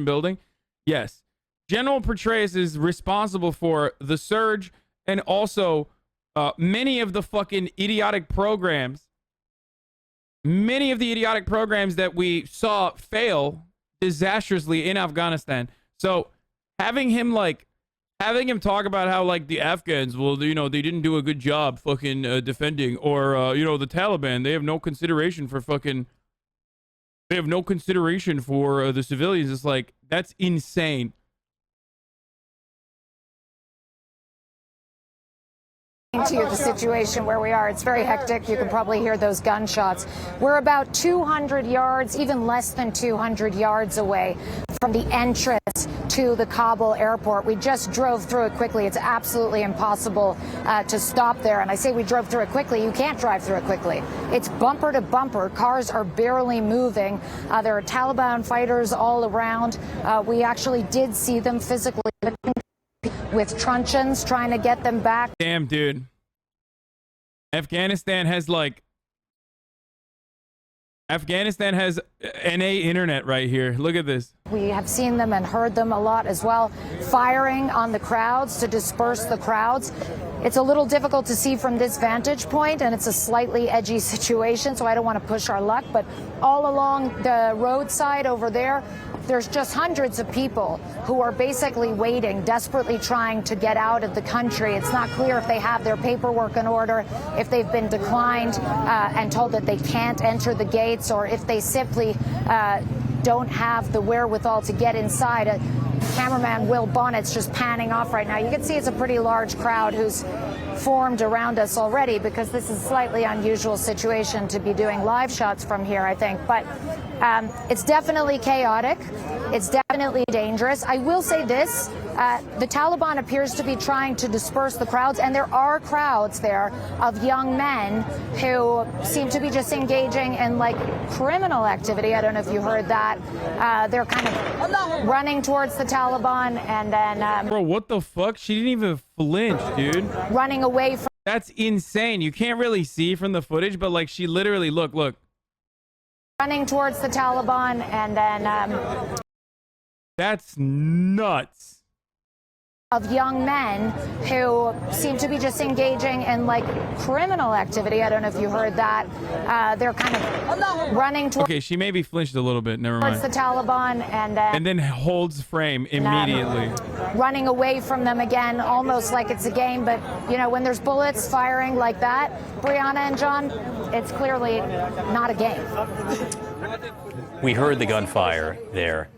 building. Yes. General Petraeus is responsible for the surge and also many of the fucking idiotic programs. Many of the idiotic programs that we saw fail disastrously in Afghanistan. So having him talk about how like the Afghans, well, you know, they didn't do a good job fucking defending, or you know, the Taliban, they have no consideration for fucking, they have no consideration for the civilians. It's like, that's insane. To the situation where we are, it's very hectic. You can probably hear those gunshots. We're about 200 yards, even less than 200 yards away from the entrance to the Kabul airport. We just drove through it quickly. It's absolutely impossible to stop there. And I say we drove through it quickly. You can't drive through it quickly. It's bumper to bumper. Cars are barely moving. There are Taliban fighters all around. We actually did see them physically with truncheons trying to get them back. Damn, dude. Afghanistan has NA internet right here. Look at this. We have seen them and heard them a lot as well, firing on the crowds to disperse the crowds. It's a little difficult to see from this vantage point, and it's a slightly edgy situation, so I don't want to push our luck. But all along the roadside over there, there's just hundreds of people who are basically waiting, desperately trying to get out of the country. It's not clear if they have their paperwork in order, if they've been declined and told that they can't enter the gates, or if they simply don't have the wherewithal to get inside. Cameraman Will Bonnet's just panning off right now. You can see it's a pretty large crowd who's formed around us already, because this is a slightly unusual situation to be doing live shots from here, I think. But it's definitely chaotic. It's definitely dangerous. I will say this, the Taliban appears to be trying to disperse the crowds, and there are crowds there of young men who seem to be just engaging in like criminal activity. I don't know if you heard that. They're kind of running towards the Taliban, and then bro, what the fuck? She didn't even flinch, dude. Running away from. That's insane. You can't really see from the footage, but like she literally, look. Running towards the Taliban, and then that's nuts. Of young men who seem to be just engaging in like criminal activity. I don't know if you heard that. They're kind of running towards. Okay, she maybe flinched a little bit. Never mind. The Taliban, and then holds frame immediately. Running away from them again, almost like it's a game. But you know, when there's bullets firing like that, Brianna and John, it's clearly not a game. We heard the gunfire there,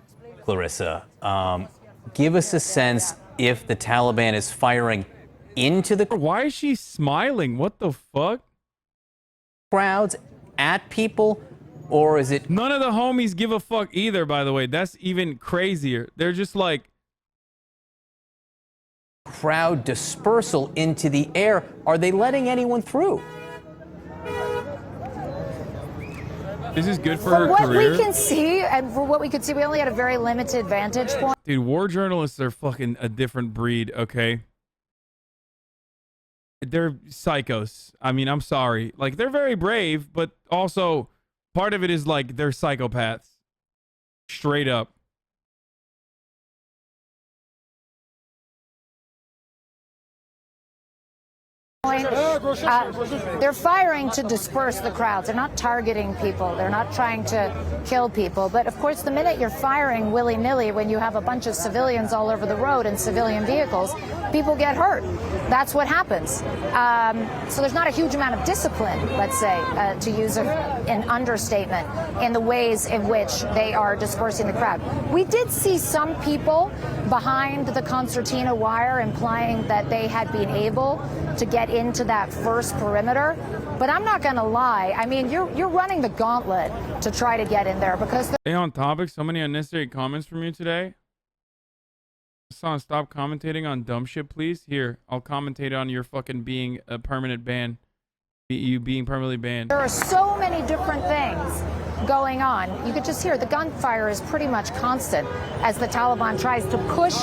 Clarissa. Give us a sense if the Taliban is firing into the... Why is she smiling? What the fuck? Crowds at people, or is it... None of the homies give a fuck either, by the way. That's even crazier. They're just like... Crowd dispersal into the air. Are they letting anyone through? This is good for her career. From what we can see, and for what we could see, we only had a very limited vantage point. Dude, war journalists are fucking a different breed, okay? They're psychos. I mean, I'm sorry. Like, they're very brave, but also part of it is like they're psychopaths. Straight up. They're firing to disperse the crowds. They're not targeting people. They're not trying to kill people. But of course, the minute you're firing willy-nilly, when you have a bunch of civilians all over the road and civilian vehicles, people get hurt. That's what happens. So there's not a huge amount of discipline, let's say, to use an understatement, in the ways in which they are dispersing the crowd. We did see some people behind the concertina wire implying that they had been able to get into that first perimeter, but I'm not gonna lie. I mean, you're running the gauntlet to try to get in there, because stay on topic. So many unnecessary comments from you today. Hassan, stop commentating on dumb shit, please. Here, I'll commentate on your fucking being a permanent ban. You being permanently banned. There are so many different things going on. You could just hear the gunfire is pretty much constant as the Taliban tries to push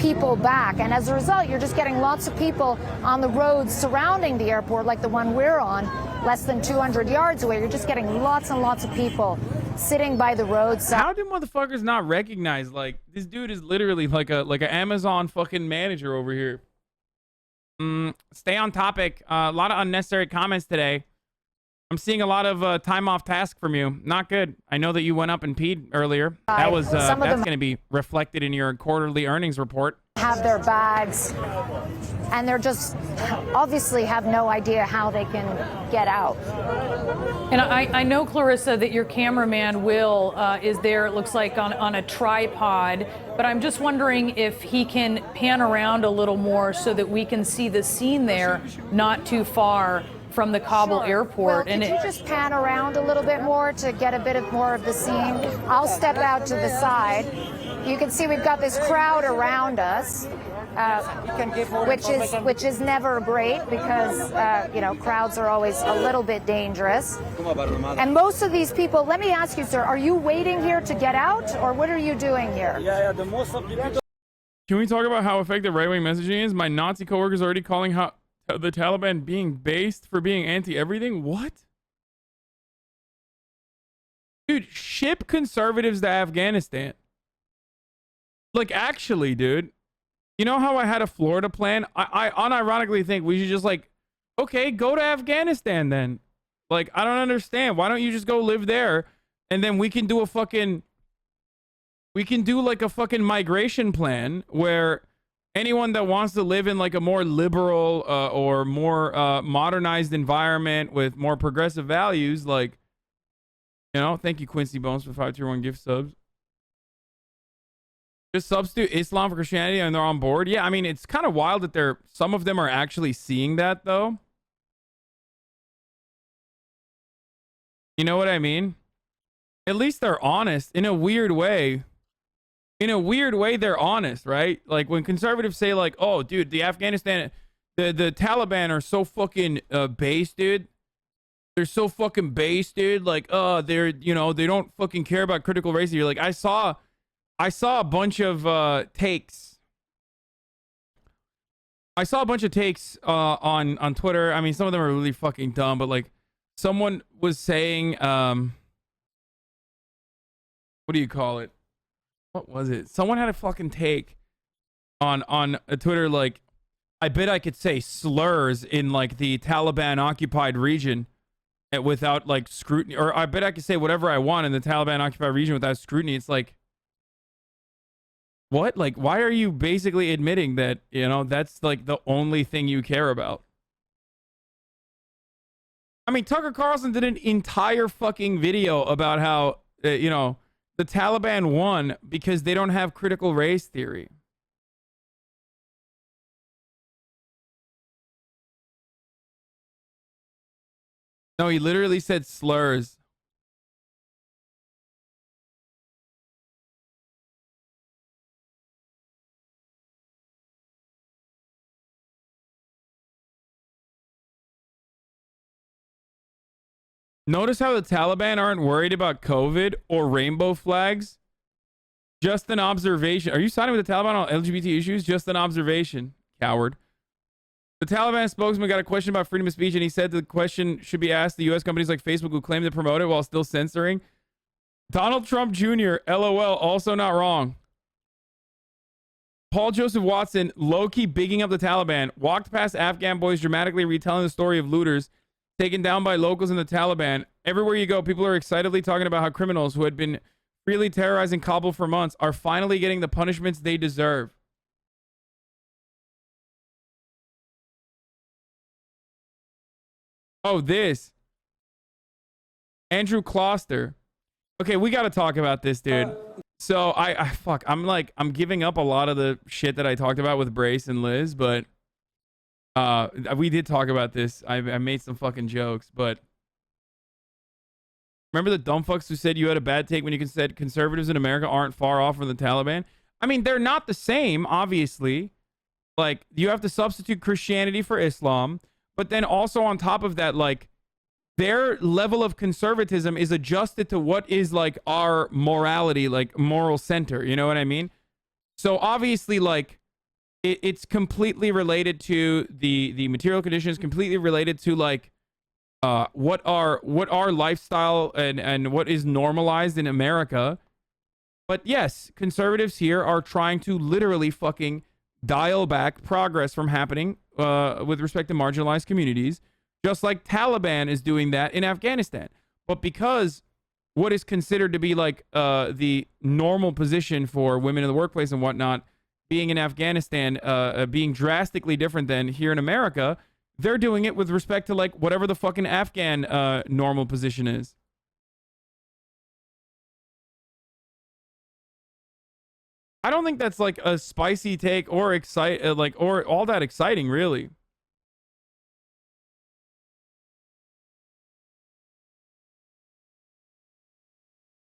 people back. And as a result, you're just getting lots of people on the roads surrounding the airport, like the one we're on, less than 200 yards away. You're just getting lots and lots of people sitting by the roadside. How do motherfuckers not recognize, like, this dude is literally like an Amazon fucking manager over here. Stay on topic. A lot of unnecessary comments today. I'm seeing a lot of time off task from you. Not good. I know that you went up and peed earlier. That was that's going to be reflected in your quarterly earnings report. Have their bags, and they're just obviously have no idea how they can get out. And I know, Clarissa, that your cameraman Will is there, it looks like on a tripod, but I'm just wondering if he can pan around a little more so that we can see the scene there, not too far from the Kabul airport. Well, could you just pan around a little bit more to get a bit more of the scene? I'll step out to the side. You can see we've got this crowd around us, which is never great because you know, crowds are always a little bit dangerous. And most of these people, let me ask you, sir, are you waiting here to get out, or what are you doing here? The most of the people. Can we talk about how effective right-wing messaging is? My Nazi coworkers are already calling how the Taliban being based for being anti-everything. What? Dude, ship conservatives to Afghanistan. Like, actually, dude, you know how I had a Florida plan? I unironically think we should just, like, okay, go to Afghanistan then. Like, I don't understand. Why don't you just go live there, and then we can do a fucking migration plan where anyone that wants to live in like a more liberal or more modernized environment with more progressive values, like, you know, thank you Quincy Bones for 5 tier 1 gift subs. Just substitute Islam for Christianity and they're on board. Yeah, I mean, it's kind of wild that some of them are actually seeing that though. You know what I mean? At least they're honest in a weird way. In a weird way, they're honest, right? Like when conservatives say like, oh, dude, the Taliban are so fucking base, dude. They're so fucking base, dude. Like, they're, you know, they don't fucking care about critical race theory. Like I saw a bunch of takes. I saw a bunch of takes on Twitter. I mean, some of them are really fucking dumb, but like someone was saying, what do you call it? What was it? Someone had a fucking take on Twitter, like, I bet I could say slurs in like the Taliban occupied region without like scrutiny, or I bet I could say whatever I want in the Taliban occupied region without scrutiny. It's like, what? Like, why are you basically admitting that, you know, that's like the only thing you care about? I mean, Tucker Carlson did an entire fucking video about how, you know, the Taliban won because they don't have critical race theory. No, he literally said slurs. Notice how the Taliban aren't worried about COVID or rainbow flags. Just an observation. Are you siding with the Taliban on LGBT issues? Just an observation, coward. The Taliban spokesman got a question about freedom of speech, and he said the question should be asked to U.S. companies like Facebook who claim to promote it while still censoring. Donald Trump Jr., LOL, also not wrong. Paul Joseph Watson, low-key bigging up the Taliban, walked past Afghan boys dramatically retelling the story of looters taken down by locals in the Taliban. Everywhere you go, people are excitedly talking about how criminals who had been freely terrorizing Kabul for months are finally getting the punishments they deserve. Oh, this. Andrew Kloster. Okay, we got to talk about this, dude. So I'm giving up a lot of the shit that I talked about with Brace and Liz, but we did talk about this. I made some fucking jokes, but remember the dumb fucks who said you had a bad take when you said conservatives in America aren't far off from the Taliban? I mean, they're not the same, obviously. Like, you have to substitute Christianity for Islam, but then also on top of that, like, their level of conservatism is adjusted to what is like our morality, like moral center. You know what I mean? So obviously, like, it's completely related to the material conditions, completely related to like what our lifestyle and what is normalized in America. But yes, conservatives here are trying to literally fucking dial back progress from happening with respect to marginalized communities, just like Taliban is doing that in Afghanistan. But because what is considered to be like the normal position for women in the workplace and whatnot, being in Afghanistan, being drastically different than here in America, they're doing it with respect to like whatever the fucking Afghan normal position is. I don't think that's like a spicy take or or all that exciting, really.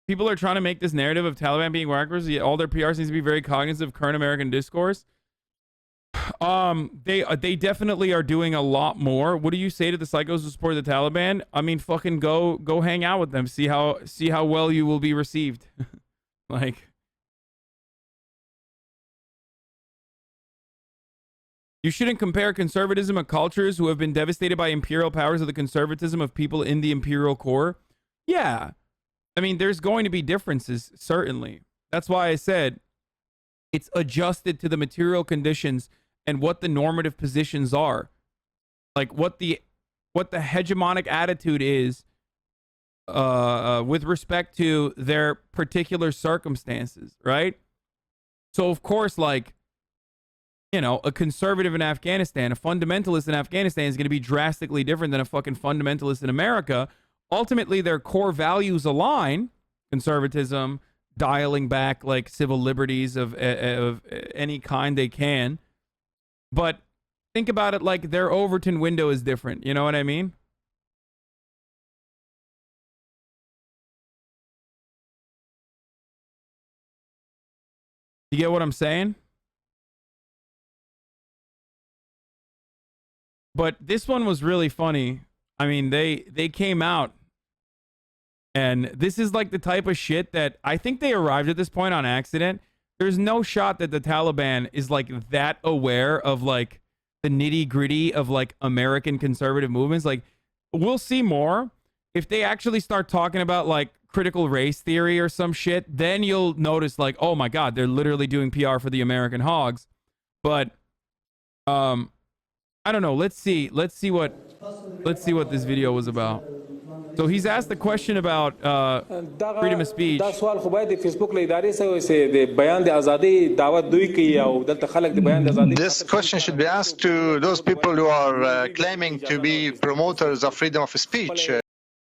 People are trying to make this narrative of Taliban being whackers, yet all their PR seems to be very cognizant of current American discourse. They definitely are doing a lot more. What do you say to the psychos who support the Taliban? I mean, fucking go hang out with them. See how well you will be received. Like, you shouldn't compare conservatism of cultures who have been devastated by imperial powers with the conservatism of people in the imperial core. Yeah. I mean, there's going to be differences, certainly. That's why I said it's adjusted to the material conditions and what the normative positions are. Like what the hegemonic attitude is with respect to their particular circumstances, right? So, of course, like, you know, a conservative in Afghanistan, a fundamentalist in Afghanistan is going to be drastically different than a fucking fundamentalist in America. Ultimately, their core values align: conservatism, dialing back like civil liberties of any kind they can. But think about it like their Overton window is different. You know what I mean? You get what I'm saying? But this one was really funny. I mean, they came out, and this is like the type of shit that I think they arrived at this point on accident. There's no shot that the Taliban is like that aware of like the nitty gritty of like American conservative movements. Like, we'll see more if they actually start talking about like critical race theory or some shit. Then you'll notice like, oh my God, they're literally doing PR for the American hogs. But I don't know. Let's see what this video was about. So he's asked the question about freedom of speech. This question should be asked to those people who are claiming to be promoters of freedom of speech.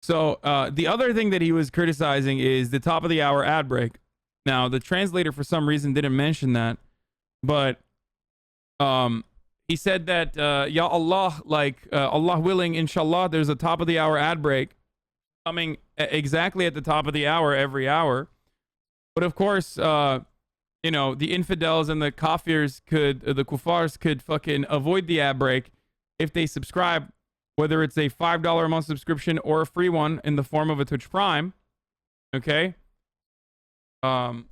So the other thing that he was criticizing is the top of the hour ad break. Now, the translator for some reason didn't mention that, but he said that, Ya Allah, like Allah willing, inshallah, there's a top of the hour ad break coming exactly at the top of the hour every hour. But of course, you know, the infidels and the kafirs the kuffars could fucking avoid the ad break if they subscribe, whether it's a $5 a month subscription or a free one in the form of a Twitch Prime. Okay. Or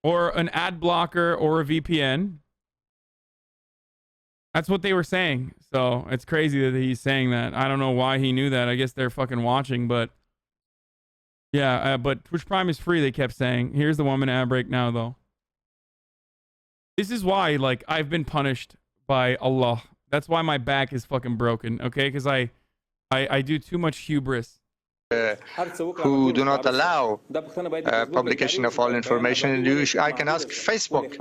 an ad blocker or a VPN. That's what they were saying. So it's crazy that he's saying that. I don't know why he knew that. I guess they're fucking watching, but yeah, but Twitch Prime is free, they kept saying. Here's the 1 minute ad break now, though. This is why, like, I've been punished by Allah. That's why my back is fucking broken, okay? Because I do too much hubris. Who do not allow publication of all information. I can ask Facebook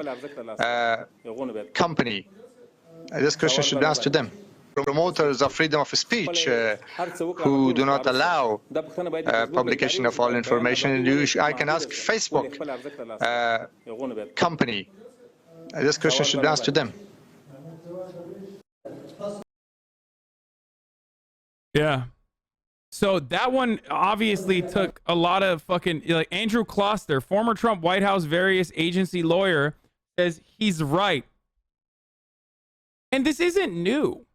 company. This question should be asked to them. Promoters of freedom of speech who do not allow publication of all information. I can ask Facebook company. This question should be asked to them. Yeah. So that one obviously took a lot of fucking, like, Andrew Kloster, former Trump White House various agency lawyer, says he's right. And this isn't new.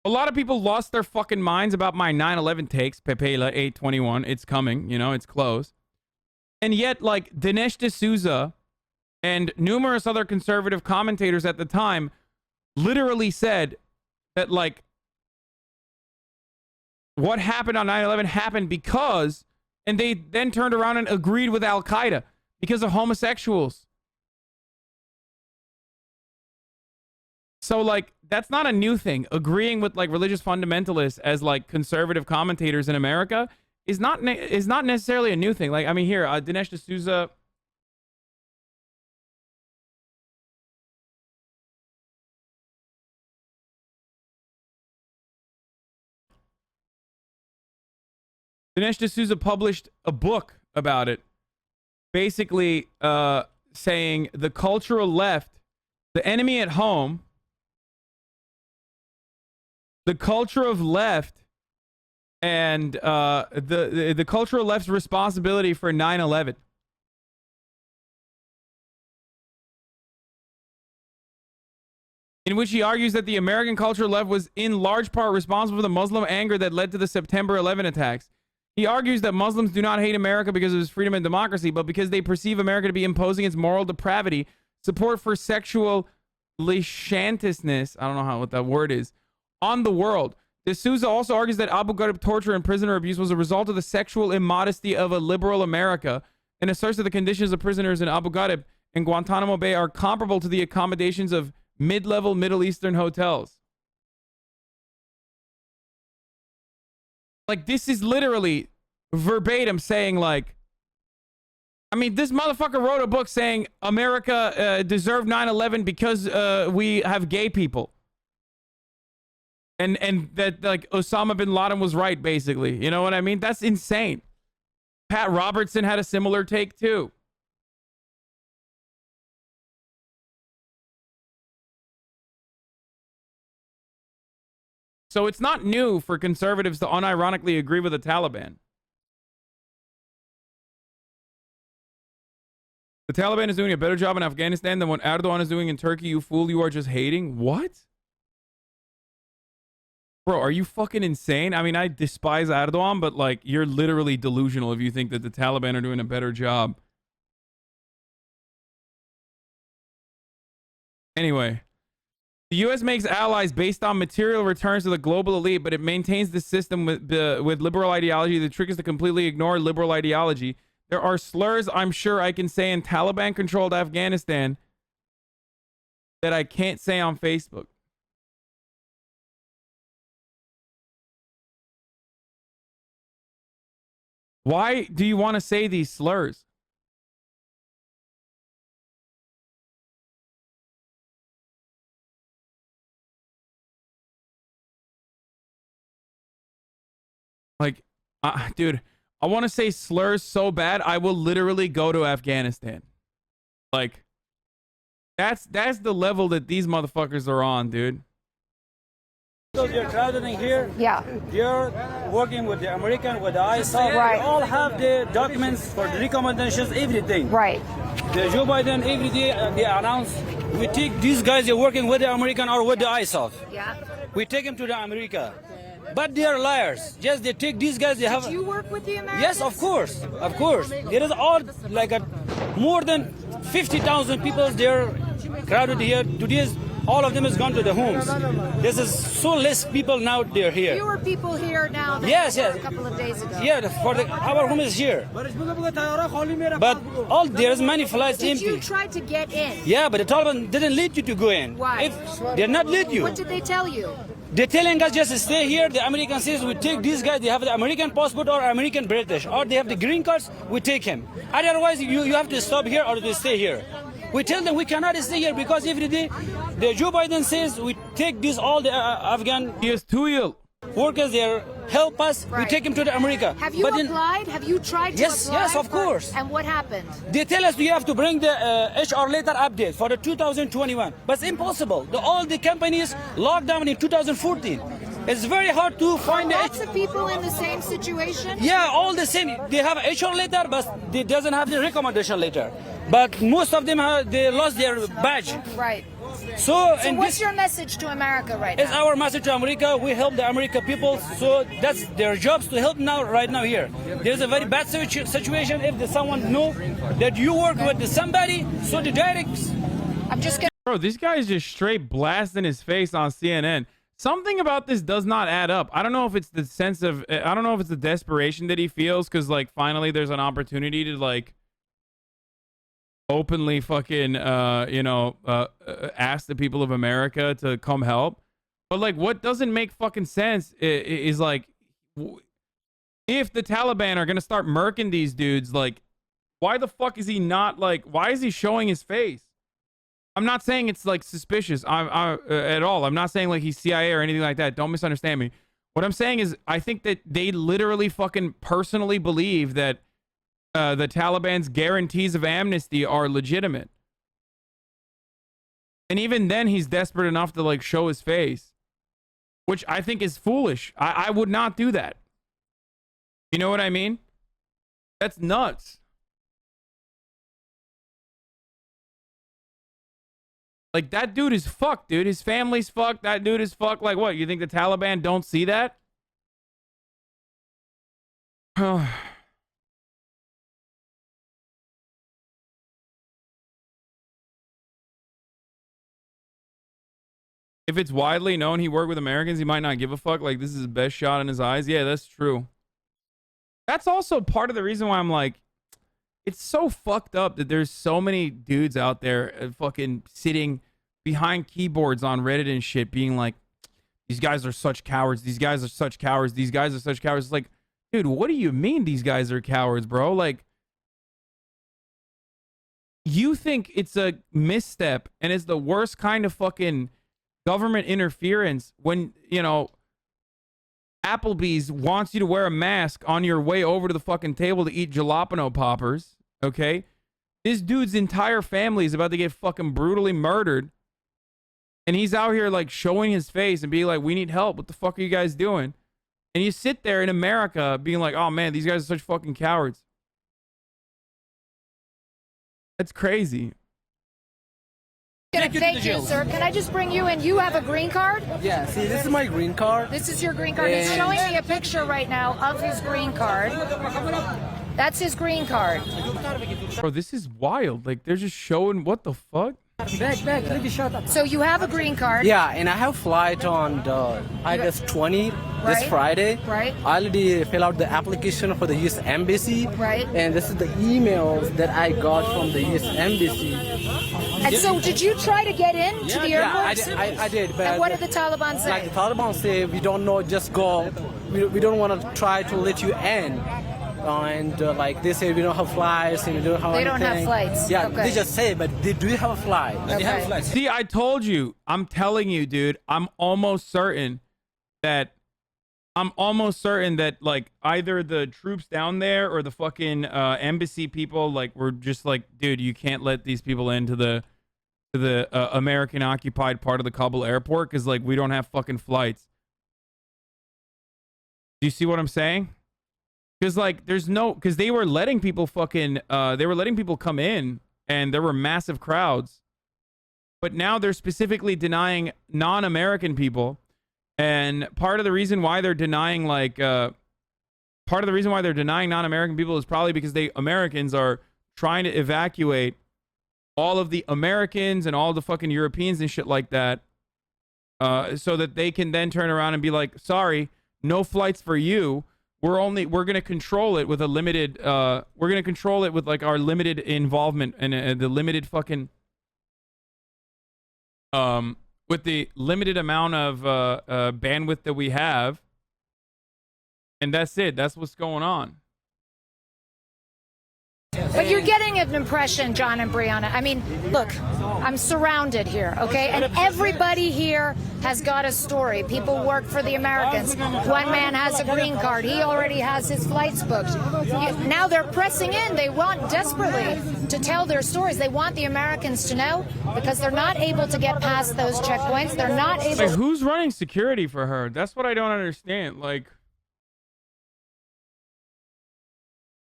A lot of people lost their fucking minds about my 9/11 takes. Pepela 821. It's coming. You know, it's close. And yet, like, Dinesh D'Souza and numerous other conservative commentators at the time literally said that, like, what happened on 9/11 happened because, and they then turned around and agreed with Al-Qaeda because of homosexuals. So, like, that's not a new thing. Agreeing with, like, religious fundamentalists as, like, conservative commentators in America is not necessarily a new thing. Like, I mean, here, Dinesh D'Souza. Dinesh D'Souza published a book about it, basically saying the cultural left, the enemy at home, the culture of left, and the cultural left's responsibility for 9/11. In which he argues that the American cultural left was in large part responsible for the Muslim anger that led to the September 11 attacks. He argues that Muslims do not hate America because of its freedom and democracy, but because they perceive America to be imposing its moral depravity, support for sexual licentiousness, I don't know what that word is, on the world. D'Souza also argues that Abu Ghraib torture and prisoner abuse was a result of the sexual immodesty of a liberal America, and asserts that the conditions of prisoners in Abu Ghraib and Guantanamo Bay are comparable to the accommodations of mid-level Middle Eastern hotels. Like, this is literally verbatim saying, like, I mean, this motherfucker wrote a book saying America deserved 9/11 because we have gay people. And that, like, Osama bin Laden was right, basically. You know what I mean? That's insane. Pat Robertson had a similar take, too. So it's not new for conservatives to unironically agree with the Taliban. The Taliban is doing a better job in Afghanistan than what Erdogan is doing in Turkey. You fool, you are just hating. What? Bro, are you fucking insane? I mean, I despise Erdogan, but, like, you're literally delusional if you think that the Taliban are doing a better job. Anyway. The U.S. makes allies based on material returns to the global elite, but it maintains the system with liberal ideology. The trick is to completely ignore liberal ideology. There are slurs I'm sure I can say in Taliban-controlled Afghanistan that I can't say on Facebook. Why do you want to say these slurs? Like, dude, I want to say slurs so bad, I will literally go to Afghanistan. Like, that's the level that these motherfuckers are on, dude. So you're traveling here. Yeah. You're working with the American, with the ISAF. Right. They all have the documents for the recommendations, everything. Right. The Joe Biden every day they announce we take these guys. They're working with the American or with the ISAF. Yeah. We take them to the America. But they are liars. Yes, they take these guys. They have. Do you work with the Americans? Yes, of course, of course. There is all like more than 50,000 people there crowded here. Today, all of them has gone to the homes. This is so less people now. They're here. Fewer people here now than Yes, there were yes. a couple of days ago. Yeah, our home is here. But all there's many flights Did empty. you try to get in? Yeah, but the Taliban didn't let you to go in. Why? If they're not let you. What did they tell you? They're telling us just stay here. The American says we take these guys. They have the American passport or American British, or they have the green cards. We take him. Otherwise, you have to stop here or to stay here. We tell them we cannot stay here because every day, the Joe Biden says we take these all the Afghan Yes, Tuyil. workers there help us. Right. We take them to the America. Have you applied? Have you tried to Yes, apply? yes, of course. And what happened? They tell us you have to bring the HR letter update for the 2021, but it's impossible. All the companies locked down in 2014. It's very hard to find Lots the of people in the same situation? Yeah, all the same. They have a HR letter, but they doesn't have the recommendation letter. But most of them they lost their badge. Right. So So and what's this your message to America right is now? our message to America. We help the American people, so that's their jobs to help now, right now here. There's a very bad situation if someone know that you work with somebody, so the direct. I'm just going Bro, this guy is just straight blasting his face on CNN. something about this does not add up. I don't know if it's the sense of, I don't know if it's the desperation that he feels because, like, finally there's an opportunity to, like, openly fucking, ask the people of America to come help. But, like, what doesn't make fucking sense is like, if the Taliban are going to start murking these dudes, like, why the fuck is he not, like, why is he showing his face? I'm not saying it's, like, suspicious at all. I'm not saying, like, he's CIA or anything like that. Don't misunderstand me. What I'm saying is I think that they literally fucking personally believe that the Taliban's guarantees of amnesty are legitimate. And even then, he's desperate enough to, like, show his face, which I think is foolish. I would not do that. You know what I mean? That's nuts. Like, that dude is fucked, dude. His family's fucked. That dude is fucked. Like, what? You think the Taliban don't see that? If it's widely known he worked with Americans, he might not give a fuck. Like, this is his best shot in his eyes. Yeah, that's true. That's also part of the reason why I'm like, it's so fucked up that there's so many dudes out there fucking sitting behind keyboards on Reddit and shit being like, these guys are such cowards. These guys are such cowards. These guys are such cowards. It's like, dude, what do you mean these guys are cowards, bro? Like, you think it's a misstep and it's the worst kind of fucking government interference when, you know, Applebee's wants you to wear a mask on your way over to the fucking table to eat jalapeno poppers, okay? This dude's entire family is about to get fucking brutally murdered, and he's out here, like, showing his face and being like, we need help. What the fuck are you guys doing? And you sit there in America being like, oh, man, these guys are such fucking cowards. That's crazy. Thank you, sir. Can I just bring you in? You have a green card? Yeah, see, this is my green card. This is your green card. He's showing me a picture right now of his green card. That's his green card. Bro, this is wild. Like, they're just showing what the fuck? Back, let me shut up. So you have a green card? Yeah, and I have flight on the August 20 this Friday. Right. I already fill out the application for the U.S. Embassy. Right. And this is the emails that I got from the U.S. Embassy. And so did you try to get in to the airport? Yeah, I did. But and what did the Taliban say? Like, the Taliban say, we don't know, just go. We don't want to try to let you in. Like, they say we don't have flights and we don't have They anything. don't have flights. Yeah, Okay. they just say, but they do have a flight. Okay. They have flights. See, I told you. I'm telling you, dude. I'm almost certain that like either the troops down there or the fucking embassy people like were just like, dude, you can't let these people into the American occupied part of the Kabul airport because like we don't have fucking flights. Do you see what I'm saying? Because like because they were letting people fucking they were letting people come in and there were massive crowds, but now they're specifically denying non-American people. And part of the reason why they're denying non-American people is probably because Americans are trying to evacuate all of the Americans and all the fucking Europeans and shit like that, so that they can then turn around and be like, sorry, no flights for you. We're going to control it with a limited, we're going to control it with like our limited involvement and the limited fucking, with the limited amount of bandwidth that we have. And that's it. That's what's going on. But you're getting an impression, John and Brianna. I mean, look, I'm surrounded here, okay? And everybody here has got a story. People work for the Americans. One man has a green card. He already has his flights booked. Now they're pressing in. They want desperately to tell their stories. They want the Americans to know because they're not able to get past those checkpoints. They're not able. Like, who's running security for her? That's what I don't understand. Like,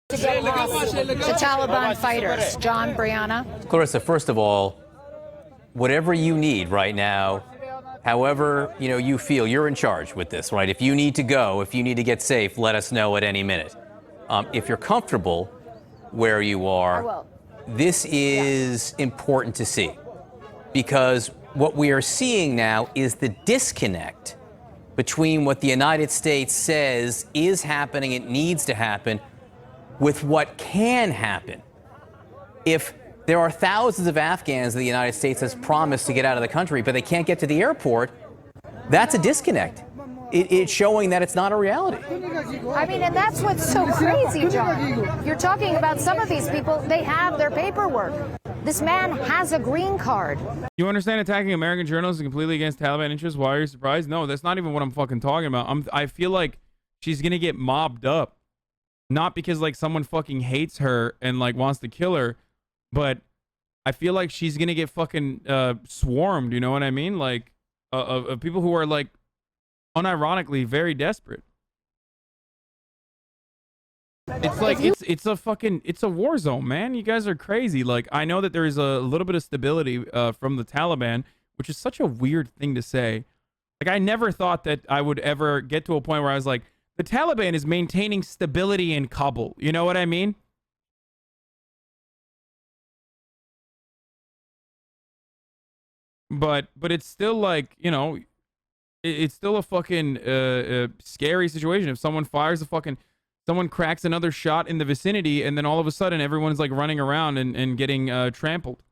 to get past the Taliban fighters. John, Brianna. Clarissa, first of all, whatever you need right now, however you feel, you're in charge with this, right? If you need to go, if you need to get safe, let us know at any minute. If you're comfortable where you are, this is important to see, because what we are seeing now is the disconnect between what the United States says is happening, it needs to happen, with what can happen. If there are thousands of Afghans that the United States has promised to get out of the country, but they can't get to the airport, that's a disconnect. It's showing that it's not a reality. I mean, and that's what's so crazy, John. You're talking about some of these people, they have their paperwork. This man has a green card. You understand attacking American journalists is completely against Taliban interests? Why are you surprised? No, that's not even what I'm fucking talking about. I feel like she's gonna get mobbed up. Not because like someone fucking hates her and like wants to kill her, but I feel like she's gonna get fucking swarmed, you know what I mean? Like of people who are like unironically very desperate. It's like it's a war zone, man. You guys are crazy. Like, I know that there is a little bit of stability from the Taliban, which is such a weird thing to say. Like, I never thought that I would ever get to a point where I was like, the Taliban is maintaining stability in Kabul. You know what I mean? But it's still like, you know, it's still a fucking scary situation. If someone fires someone cracks another shot in the vicinity, and then all of a sudden everyone's like running around and getting trampled.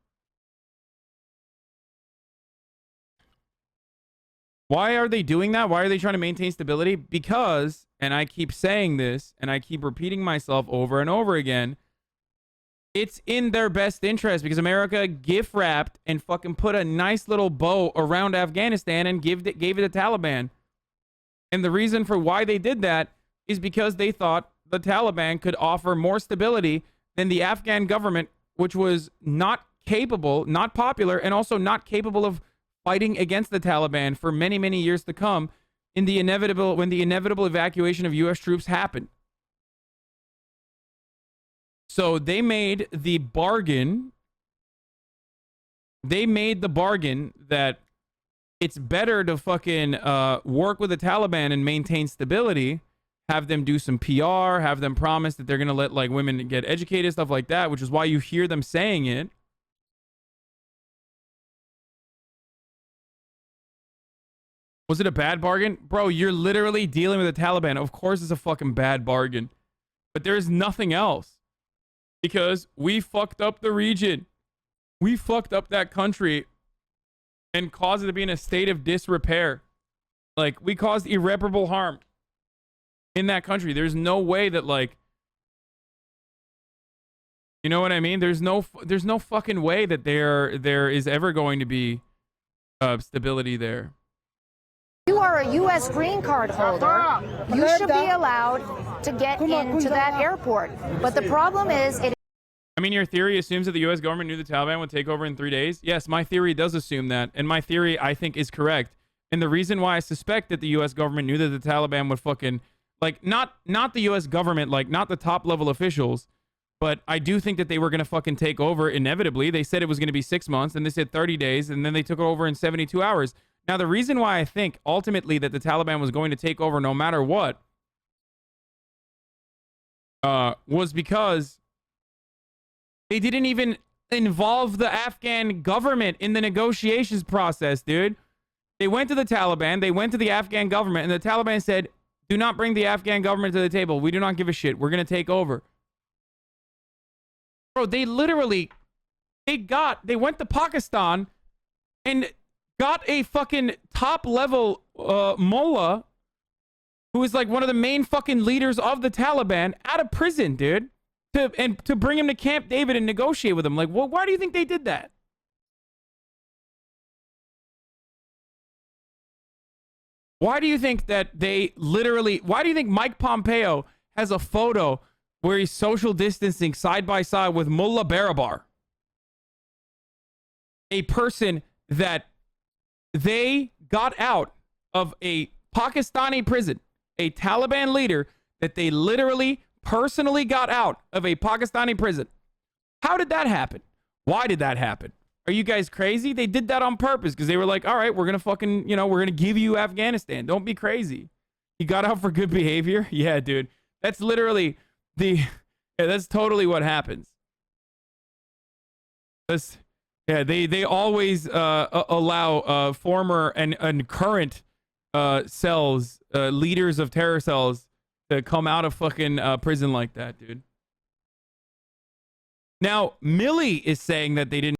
Why are they doing that? Why are they trying to maintain stability? Because, and I keep saying this, and I keep repeating myself over and over again, it's in their best interest, because America gift wrapped and fucking put a nice little bow around Afghanistan and gave it to Taliban. And the reason for why they did that is because they thought the Taliban could offer more stability than the Afghan government, which was not capable, not popular, and also not capable of fighting against the Taliban for many, many years to come when the inevitable evacuation of U.S. troops happened. So they made the bargain. They made the bargain that it's better to fucking work with the Taliban and maintain stability, have them do some PR, have them promise that they're going to let like women get educated, stuff like that, which is why you hear them saying it. Was it a bad bargain? Bro, you're literally dealing with the Taliban. Of course it's a fucking bad bargain. But there is nothing else. Because we fucked up the region. We fucked up that country and caused it to be in a state of disrepair. Like, we caused irreparable harm in that country. There's no way that, like, you know what I mean? There's no fucking way that there is ever going to be stability there. You are a U.S. green card holder. You should be allowed to get into that airport. But the problem is, I mean, your theory assumes that the U.S. government knew the Taliban would take over in 3 days. Yes, my theory does assume that. And my theory, I think, is correct. And the reason why I suspect that the U.S. government knew that the Taliban would fucking, like, not the U.S. government, like, not the top level officials, but I do think that they were going to fucking take over inevitably. They said it was going to be 6 months, and they said 30 days, and then they took it over in 72 hours. Now, the reason why I think ultimately that the Taliban was going to take over no matter what was because they didn't even involve the Afghan government in the negotiations process, dude. They went to the Taliban, they went to the Afghan government, and the Taliban said, do not bring the Afghan government to the table. We do not give a shit. We're going to take over. Bro, they literally, they went to Pakistan and got a fucking top level mullah who is like one of the main fucking leaders of the Taliban out of prison, dude, to bring him to Camp David and negotiate with him. Like, well, why do you think they did that? Why do you think that they literally, why do you think Mike Pompeo has a photo where he's social distancing side by side with Mullah Barabar, a person that they got out of a Pakistani prison, a Taliban leader that they literally personally got out of a Pakistani prison? How did that happen? Why did that happen? Are you guys crazy? They did that on purpose because they were like, all right, we're going to fucking, you know, we're going to give you Afghanistan. Don't be crazy. You got out for good behavior? Yeah, dude. That's literally that's totally what happens. Yeah, they always allow former and current cells, leaders of terror cells to come out of fucking prison like that, dude. Now, Millie is saying that they didn't